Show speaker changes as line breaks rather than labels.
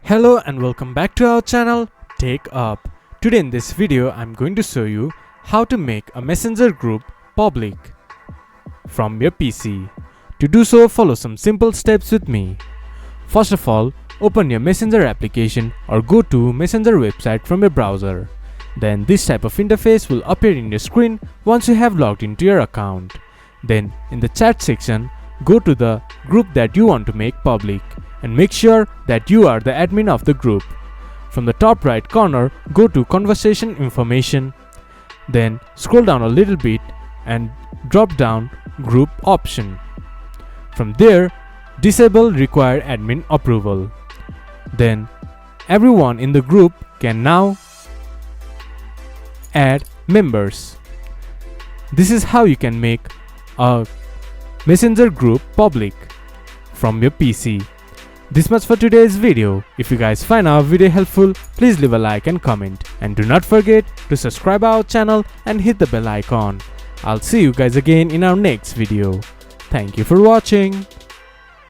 Hello and welcome back to our channel TechUp. Today in this video I'm going to show you how to make a messenger group public from your PC. To do so, follow some simple steps with me. First of all, open your messenger application or go to messenger website from your browser. Then this type of interface will appear in your screen once you have logged into your account. Then in the chat section, go to the group that you want to make public and make sure that you are the admin of the group. From the top right corner, go to conversation information. Then scroll down a little bit and drop down group option. From there, disable require admin approval. Then everyone in the group can now add members. This is how you can make a messenger group public from your PC. This much for today's video. If you guys find our video helpful, please leave a like and comment, and do not forget to subscribe our channel and hit the bell icon. I'll see you guys again in our next video. Thank you for watching.